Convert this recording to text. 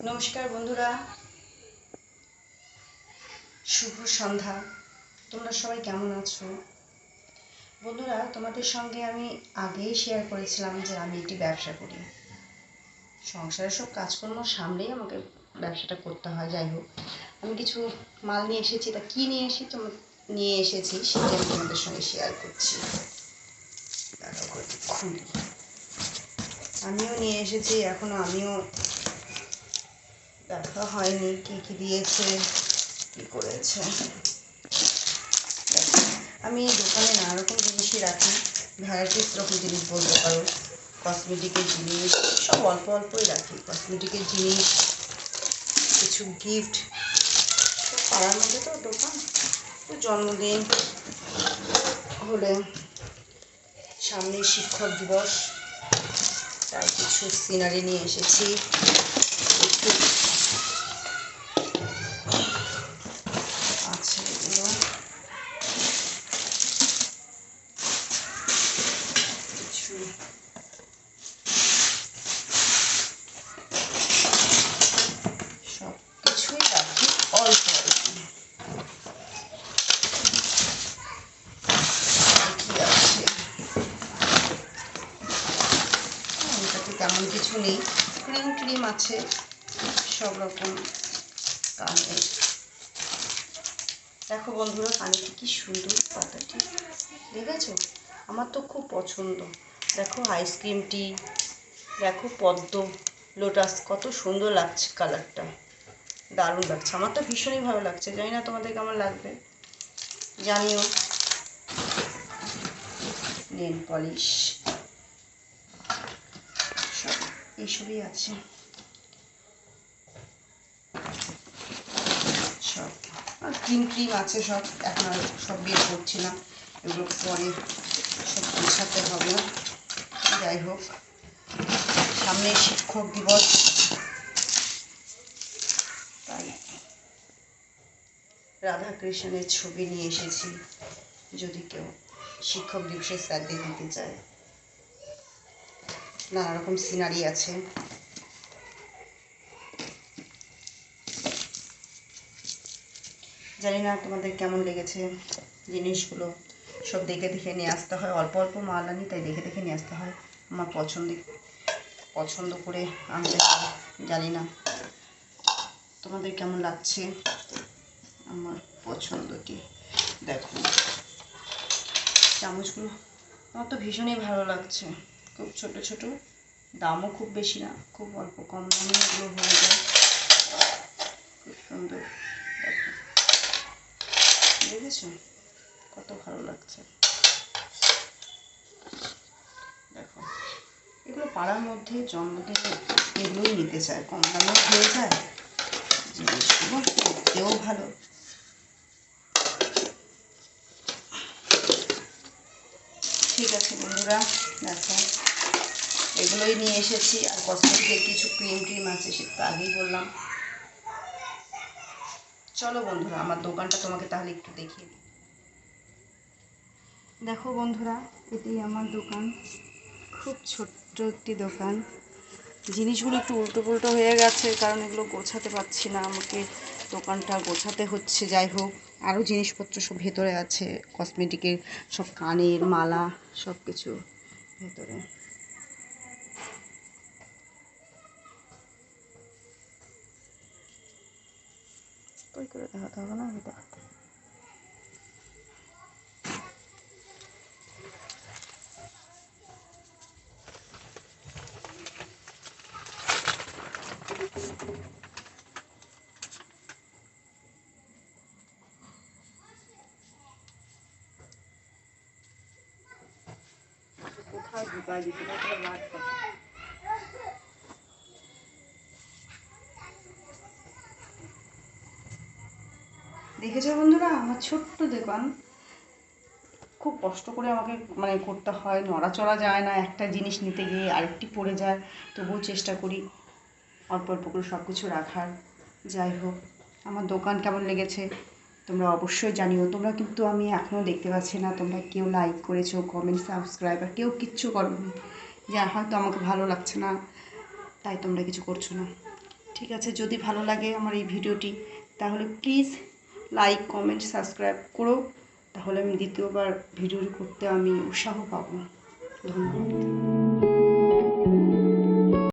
নমস্কার বন্ধুরা, শুভ সন্ধ্যা। তোমরা সবাই কেমন আছো? বন্ধুরা, তোমাদের সঙ্গে আমি আগেই শেয়ার করেছিলাম যে আমি একটি ব্যবসা করি। সংসারের সব কাজকর্ম সামলেই আমাকে ব্যবসাটা করতে হয়। যাই হোক, আমি কিছু মাল নিয়ে এসেছি। তা কী নিয়ে এসেছি সেটা আমি তোমাদের সঙ্গে শেয়ার করছি। আমিও নিয়ে এসেছি, এখনো আমিও দেখা হয়নি কী কী দিয়েছে, কী করেছে। আমি দোকানে নানা রকম জিনিসই রাখি, ভ্যারাইটিস রকম জিনিস বলতে পারো। কসমেটিকের জিনিস সব অল্প অল্পই রাখি। কসমেটিকের জিনিস, কিছু গিফট। পাড়ার মধ্যে তো দোকান, জন্মদিন হলে, সামনে শিক্ষক দিবস, তাই কিছু সিনারি নিয়ে এসেছি। একটু আছে এগুলো, কিছু সব কিছুই রাখি অল্প অল্প। তেমন কিছু নেই, ক্রিম আছে সব রকম কানের। দেখো বন্ধুরা, কানেরটি কি সুন্দর পাতাটি, দেখেছো? আমার তো খুব পছন্দ। দেখো আইসক্রিমটি, দেখো পদ্ম লোটাস, কত সুন্দর লাগছে কালারটা, দারুণ লাগছে। আমার তো ভীষণই ভালো লাগছে, জানি না তোমাদের কেমন লাগবে, জানিও। নেল পলিশ সব এইসবই আছে, সব আর ক্রিম আছে সব। এখন আর সব বের করছি না, এগুলো পরে সব গোছাতে হবে। যাই হোক, সামনে শিক্ষক দিবস, তাই রাধাকৃষ্ণের ছবি নিয়ে এসেছি, যদি কেউ শিক্ষক দিবসের স্যারদের দিতে চায়। নানা রকম সিনারি আছে। জানি না তোমাদের কেমন লেগেছে জিনিসগুলো। সব দেখে দেখে নিয়ে আসতে হয়, অল্প অল্প মাল আনি, তাই দেখে দেখে নিয়ে আসতে হয়। আমার পছন্দ করে আনতে হয়। জানি না তোমাদের কেমন লাগছে আমার পছন্দটি। দেখো চামচগুলো আমার তো ভীষণই ভালো লাগছে, খুব ছোট ছোট, দামও খুব বেশি না, খুব অল্প কম দামে এগুলো হয়ে যায়। খুব সুন্দর, দেখো দেখেছো কত ভালো লাগছে। দেখো এগুলো পাড়ার মধ্যে জন্মদিনে এগুলোই নিতে চায়, কম দামেও হয়ে যায় জিনিসগুলো, দেখতেও ভালো। ঠিক আছে বন্ধুরা, দেখো এগুলোই নিয়ে এসেছি। আর কসমেটিকের কিছু ক্রিম আছে, সেটা তো আগেই বললাম। চলো বন্ধুরা, আমার দোকানটা তোমাকে তাহলে একটু দেখিয়ে দিই। দেখো বন্ধুরা, এটাই আমার দোকান, খুব ছোট্ট একটি দোকান। জিনিসগুলো একটু উল্টো পুল্টো হয়ে গেছে, কারণ এগুলো গোছাতে পারছি না, আমাকে দোকানটা গোছাতে হচ্ছে। যাই হোক, আরও জিনিসপত্র সব ভেতরে আছে, কসমেটিকের সব কানের মালা, সব কিছু ভেতরে। ওই করে দেখাতে হবে না, এটা কোথায় ঢুকাই দিতে দেখেছো বন্ধুরা, আমার ছোট্ট দোকান, খুব কষ্ট করে আমাকে করতে হয়, নড়াচড়া যায় না, একটা জিনিস নিতে গিয়ে আরেকটি পড়ে যায়, তবুও চেষ্টা করি অল্প অল্প করে সব কিছু রাখার। যাই হোক, আমার দোকান কেমন লেগেছে তোমরা অবশ্যই জানিও। তোমরা কিন্তু আমি এখনও দেখতে পাচ্ছি না তোমরা কেউ লাইক করেছো, কমেন্ট, সাবস্ক্রাইব, আর কেউ কিচ্ছু করোনি। যা হয়তো আমাকে ভালো লাগছে না, তাই তোমরা কিছু করছো না। ঠিক ঠিক আছে, যদি ভালো লাগে আমার এই ভিডিওটি তাহলে প্লিজ লাইক কমেন্ট সাবস্ক্রাইব করো, তাহলে আমি দ্বিতীয়বার ভিডিও করতে আমি উৎসাহ পাবো। ধন্যবাদ।